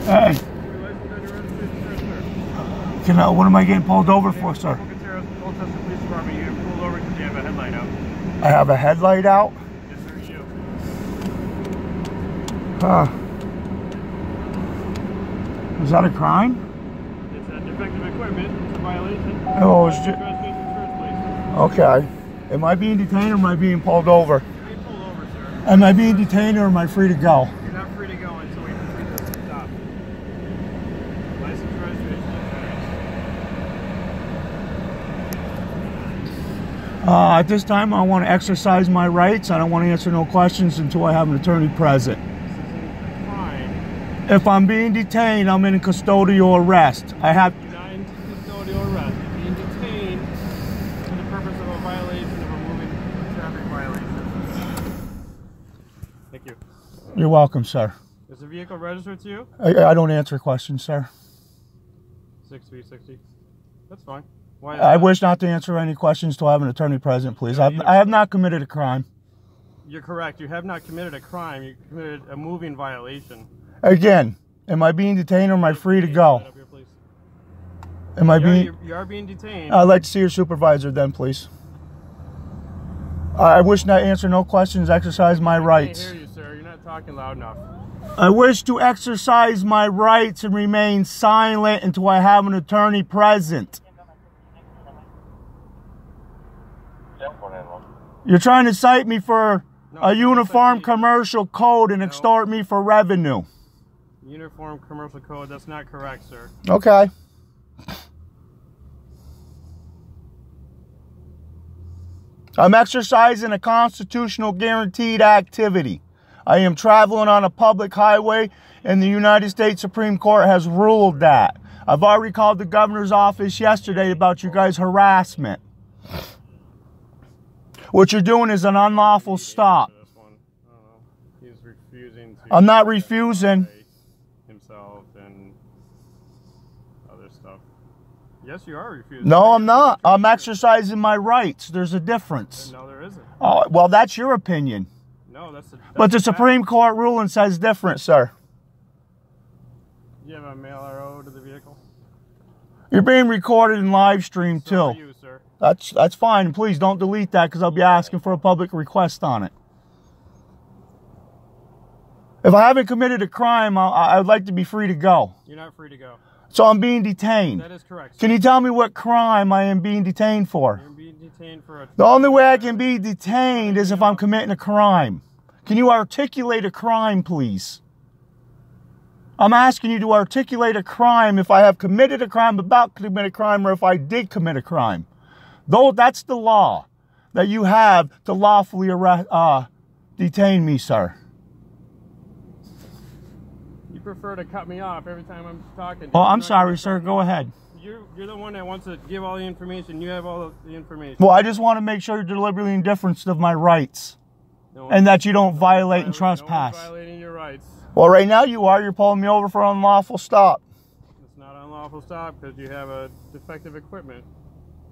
Hey. What am I getting pulled over for, sir? I have a headlight out? Yes, sir, you. Huh. Is that a crime? It's a defective equipment. It's a violation. Oh, it's just... Okay. Am I being detained or am I being pulled over? You're being pulled over, sir. Am I being detained or am I free to go? You're not free to go until we stop. License, registration, At this time, I want to exercise my rights. I don't want to answer no questions until I have an attorney present. This isn't crime. If I'm being detained, I'm in custodial arrest. I have... You're not in custodial arrest. You're being detained for the purpose of a violation of a moving traffic violation. Thank you. You're welcome, sir. Is the vehicle registered to you? I don't answer questions, sir. 6-3-60. That's fine. Why? I wish not to answer any questions till I have an attorney present, please. I have not committed a crime. You're correct. You have not committed a crime. You committed a moving violation. Again, am I being detained or am I free to go? Am I being... You are being detained. I'd like to see your supervisor then, please. I wish not to answer no questions, exercise my rights. I can't hear you, sir. You're not talking loud enough. I wish to exercise my rights and remain silent until I have an attorney present. You're trying to cite me for a uniform commercial code and extort me for revenue. Uniform commercial code, that's not correct, sir. Okay. I'm exercising a constitutional guaranteed activity. I am traveling on a public highway and the United States Supreme Court has ruled that. I've already called the governor's office yesterday about you guys' harassment. What you're doing is an unlawful stop. He's refusing to... I'm not refusing. ...himself and other stuff. Yes, you are refusing. No, I'm not. I'm exercising my rights. There's a difference. No, there isn't. Oh, well, that's your opinion. No, that's but the Supreme Court ruling says different, sir. Do you have a mail RO to the vehicle? You're being recorded and live streamed, too. Are you, sir? That's fine. Please don't delete that because I'll be asking for a public request on it. If I haven't committed a crime, I'd like to be free to go. You're not free to go. So I'm being detained. That is correct, sir. Can you tell me what crime I am being detained for? You're being detained for a... The only way I can be detained is if I'm committing a crime. Can you articulate a crime, please? I'm asking you to articulate a crime if I have committed a crime, about to commit a crime, or if I did commit a crime. Though that's the law that you have to lawfully detain me, sir. You prefer to cut me off every time I'm talking. Oh, I'm sorry, sir. Go ahead. You're the one that wants to give all the information. You have all the information. Well, I just want to make sure you're deliberately indifferent of my rights. And that you don't violate and trespass. No one's violating your rights. Well, right now you are. You're pulling me over for unlawful stop. It's not unlawful stop because you have a defective equipment.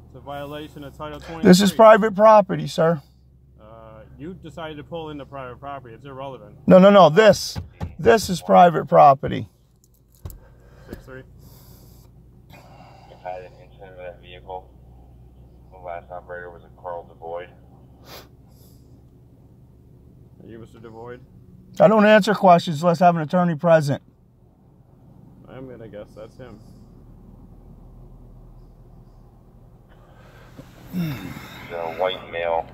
It's a violation of Title 23. This is private property, sir. You decided to pull into private property. It's irrelevant. No. This is private property. 6-3. I've had an incident with that vehicle. The last operator was a Carl DeVoid. Are you Mr. DeVoid? I don't answer questions unless I have an attorney present. I'm gonna guess that's him. He's a white male,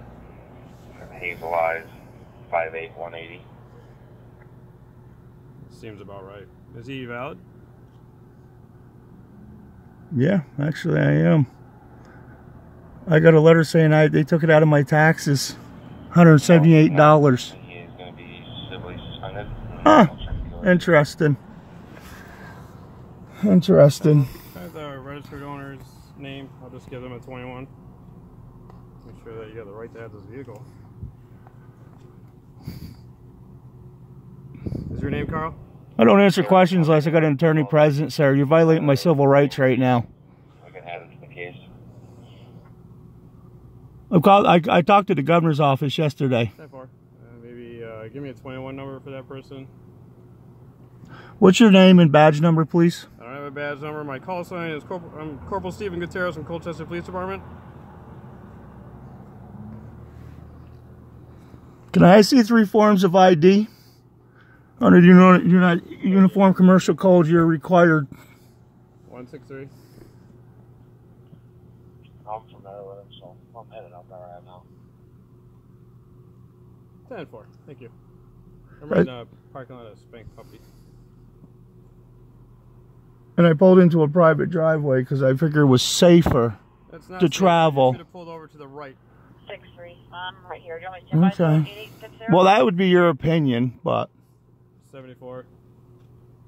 hazel eyes, 5'8", 180. Seems about right. Is he valid? Yeah, actually I am. I got a letter saying they took it out of my taxes. $178. He is going to be civilly suspended. Huh. Interesting. Interesting. I have the registered owner's name. I'll just give them a 21. Make sure that you have the right to have this vehicle. Is your name Carl? I don't answer questions unless I got an attorney present, sir. You're violating my civil rights right now. We can have it in the case. I talked to the governor's office yesterday. That far. Maybe give me a 21 number for that person. What's your name and badge number, please? I don't have a badge number. My call sign is I'm Corporal Stephen Gutierrez from Colchester Police Department. Can I see 3 forms of ID? Under the Uniform Commercial Code, you're required. 163. I'm familiar with it, so I'm headed out there right now. 10-4. Thank you. I'm in the parking lot of Spank Puppy. And I pulled into a private driveway because I figured it was safer to travel. You should have pulled over to the right. 6-3. Right here. Do you want me to by Okay. 8860? Well, that would be your opinion, but 74.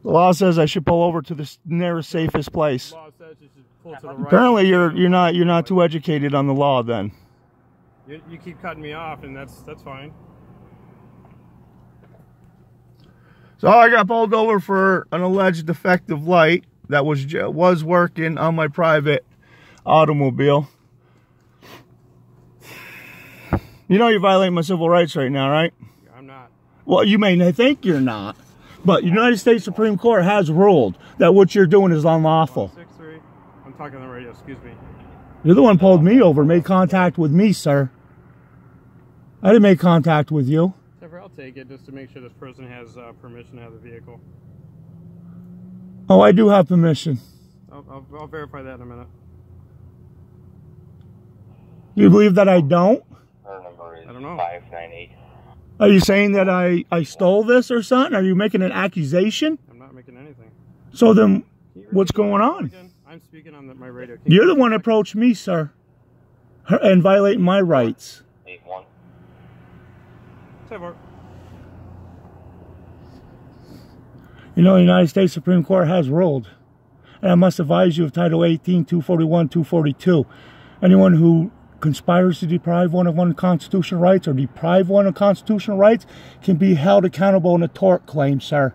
the law says I should pull over to the nearest safest place. Law says you should pull to the right. Apparently, you're not too educated on the law. Then you keep cutting me off, and that's fine. so I got pulled over for an alleged defective light that was working on my private automobile. You know you're violating my civil rights right now, right? I'm not. Well, you may think you're not, but the United States Supreme Court has ruled that what you're doing is unlawful. 163. I'm talking on the radio. Excuse me. You're the one who pulled me over, made contact with me, sir. I didn't make contact with you. Whatever, I'll take it just to make sure this person has permission to have the vehicle. Oh, I do have permission. I'll verify that in a minute. You believe that I don't? Her number is I don't know. 598. Are you saying that I stole this or something? Are you making an accusation? I'm not making anything. So then, Can you what's repeat going that on? again? I'm speaking on my radio. You're the one that approached me, sir, and violating my rights. 81. 10-4. You know, the United States Supreme Court has ruled, and I must advise you of Title 18, 241, 242. Anyone who conspires to deprive one of one's constitutional rights or deprive one of constitutional rights can be held accountable in a tort claim, sir.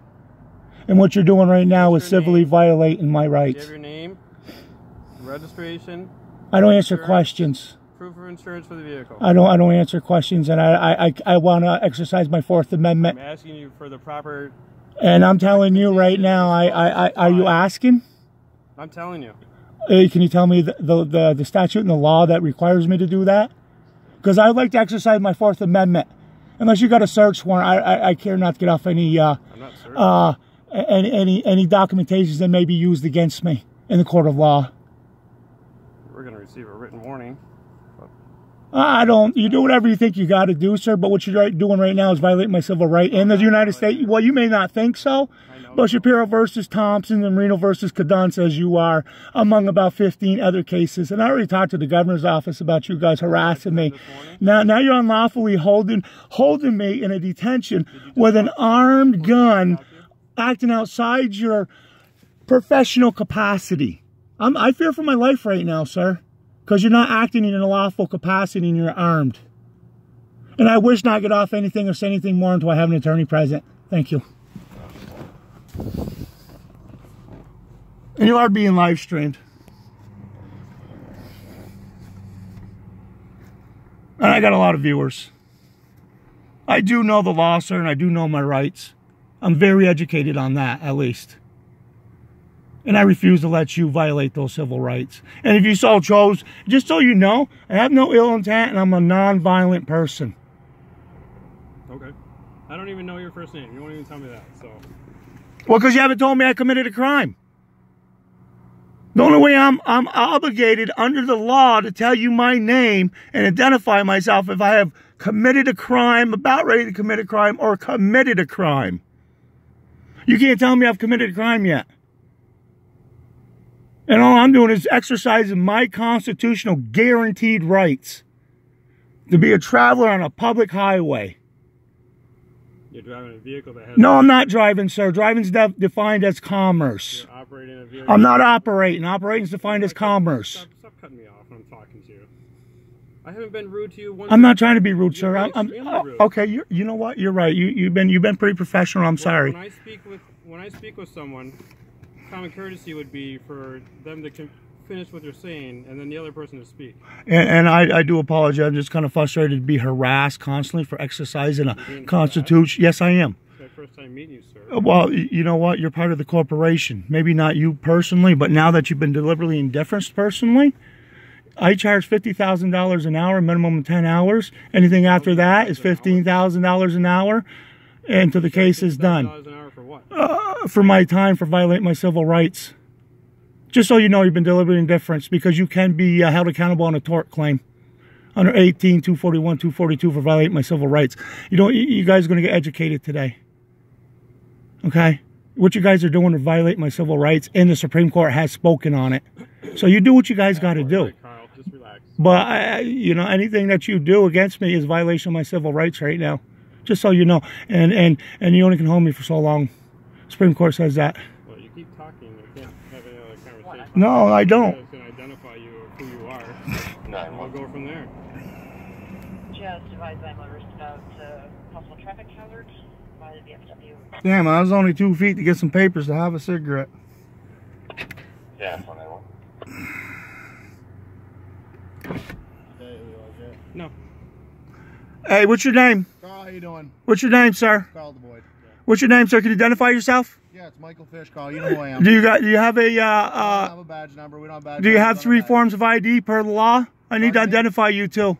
And what you're doing right now is civilly violating my Do you rights. have your name, registration, I don't answer questions. proof of insurance for the vehicle? I don't answer questions, and I want to exercise my Fourth Amendment. I'm asking you for the proper. And I'm telling you right now, are you asking? I'm telling you. Can you tell me the statute and the law that requires me to do that? Because I'd like to exercise my Fourth Amendment. Unless you got a search warrant, I care not to get off any I'm not certain. any documentations that may be used against me in the court of law. We're going to receive a written warning. You do whatever you think you got to do, sir, but what you're doing right now is violating my civil right in the United States. Well, you may not think so, but Shapiro versus Thompson and Reno versus Cadon says you are among about 15 other cases. And I already talked to the governor's office about you guys harassing me. Now you're unlawfully holding me in a detention with an armed gun, acting outside your professional capacity. I fear for my life right now, sir. Because you're not acting in a lawful capacity and you're armed. And I wish not get off anything or say anything more until I have an attorney present. Thank you. And you are being live streamed. And I got a lot of viewers. I do know the law, sir, and I do know my rights. I'm very educated on that, at least. And I refuse to let you violate those civil rights. And if you so chose, just so you know, I have no ill intent and I'm a non-violent person. Okay. I don't even know your first name. You won't even tell me that. So. Well, because you haven't told me I committed a crime. The only way I'm obligated under the law to tell you my name and identify myself if I have committed a crime, about ready to commit a crime, or committed a crime. You can't tell me I've committed a crime yet. And all I'm doing is exercising my constitutional guaranteed rights to be a traveler on a public highway. You're driving a vehicle that has... No, I'm not driving, sir. Driving's defined as commerce. You're operating a vehicle... I'm not operating. Operating's defined as commerce. Stop cutting me off when I'm talking to you. I haven't been rude to you once. I'm not trying to be rude, sir. I'm rude. Okay, you know what? You're right. You've been pretty professional. I'm sorry. When I speak with someone, common courtesy would be for them to finish what they're saying and then the other person to speak. And I do apologize. I'm just kind of frustrated to be harassed constantly for exercising a constitution. Yes, I am. Okay. first time meeting you, sir. Well, you know what? You're part of the corporation. Maybe not you personally, but now that you've been deliberately indifferent personally, I charge $50,000 an hour, minimum of 10 hours. Anything after that is $15,000 an hour, and to the case is done. $50,000 an hour for what? For my time for violating my civil rights. Just so you know, you've been deliberately indifferent, because you can be held accountable on a tort claim under 18, 241, 242 for violating my civil rights. You know, you guys are going to get educated today. Okay? What you guys are doing is violate my civil rights, and the Supreme Court has spoken on it. So you do what you guys got to do. Right, Carl, just relax. But, you know, anything that you do against me is violation of my civil rights right now. Just so you know. And you only can hold me for so long. Supreme Court says that. Well, you keep talking. I can't have any other conversation. No, I don't. It's going to identify you or who you are. No, And we'll go from there. Just advise my motorist about possible traffic hazards by the VFW. Damn, I was only 2 feet to get some papers to have a cigarette. yeah, that's what I want. No. Hey, what's your name? Carl, how you doing? What's your name, sir? Carl the Boyd. What's your name, sir? Can you identify yourself? Yeah, it's Michael Fish, Carl. You know who I am. Do you have a we don't have a badge number. We don't have badge do you numbers. have We don't 3 badge. forms of ID per the law? I need to Pardon me? identify you too.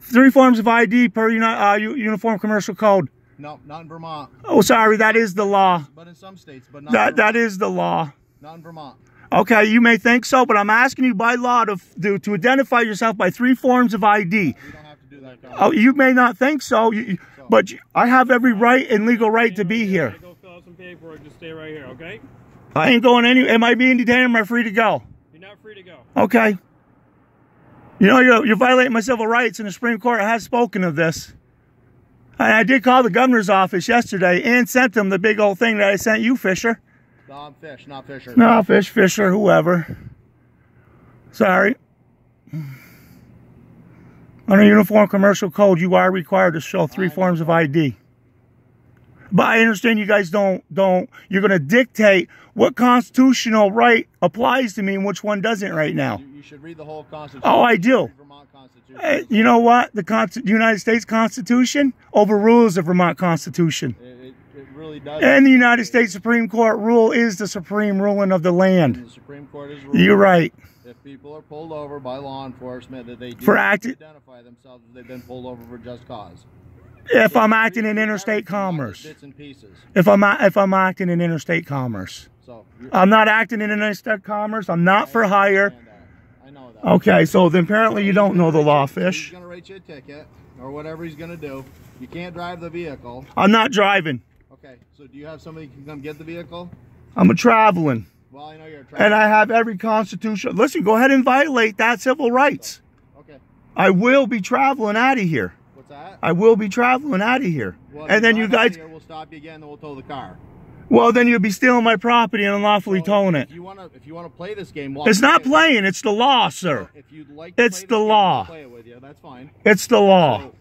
3 forms of ID per Uniform Commercial Code. No, not in Vermont. Oh, sorry, that is the law. But in some states, but not in That Vermont. is the law. Not in Vermont. Okay, you may think so, but I'm asking you by law to identify yourself by 3 forms of ID. We don't have to do that, Carl. Oh, you may not think so, but I have every right and legal right to be here. Go fill out some paperwork. Just stay right here, okay? I ain't going anywhere. Am I being detained or am I free to go? You're not free to go. Okay. You know, you're violating my civil rights, and the Supreme Court has spoken of this. I did call the governor's office yesterday and sent them the big old thing that I sent you, Fisher. No, I'm Fish, not Fisher. No, Fisher, whoever. Sorry. Under Uniform Commercial Code, you are required to show 3 forms of ID. But I understand you guys don't, you're going to dictate what constitutional right applies to me and which one doesn't right now. You should read the whole Constitution. Oh, I do. Vermont Constitution. You know what? The United States Constitution overrules the Vermont Constitution. It really does. And the United States Supreme Court rule is the supreme ruling of the land. And the Supreme Court is ruling. You're right. If people are pulled over by law enforcement, that they do For not acting- identify themselves as they've been pulled over for just cause. If I'm acting in interstate commerce. Bits and pieces. If I'm acting in interstate commerce. So I'm not acting in interstate commerce. I'm not for hire. I know that. Okay, so then apparently you don't know the law, He's Fish. going to write you a ticket or whatever he's going to do. You can't drive the vehicle. I'm not driving. Okay, so do you have somebody who can come get the vehicle? I'm a traveling. Well, I know you're a And traveler. I have every constitution. Listen, go ahead and violate that civil rights. Okay, I will be traveling out of here. what's that? I will be traveling out of here. Well, if And then you're you not out guys, here, we'll stop you again, then we'll tow the car. well, then you'll be stealing my property and unlawfully towing it. If you want to play this game, It's not playing. It's the law, sir. If you'd like to It's play this the game, law. I'll play it with you. That's fine. It's the law. So,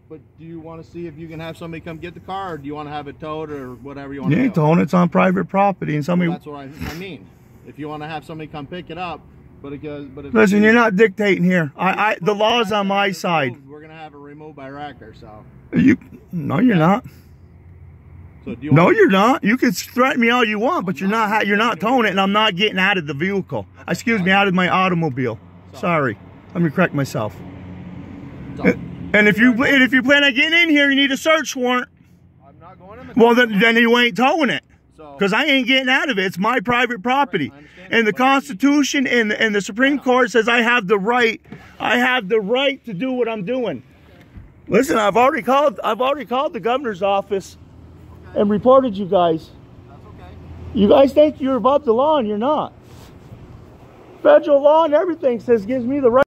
but do you want to see if you can have somebody come get the car, or do you want to have it towed, or whatever you want You to ain't do? towing. It's on private property, and Well, somebody. that's what I mean. If you want to have somebody come pick it up, but if Listen, you're not dictating here. The law is on my side. We're gonna have it removed by Racker, so. No, you're not. So do you No, want, you're not. You can threaten me all you want, but you're not towing it, and I'm not getting out of the vehicle. Excuse me, out of my automobile. Sorry. Let me correct myself. so, And if you plan on getting in here, you need a search warrant. I'm not going in the Well, then you ain't towing it. So, Because I ain't getting out of it. It's my private property. Right, I understand And the that, but- Constitution and the Supreme Court says I have the right. I have the right to do what I'm doing. Listen, I've already called the governor's office and reported you guys. that's okay. You guys think you're above the law and you're not. Federal law and everything gives me the right.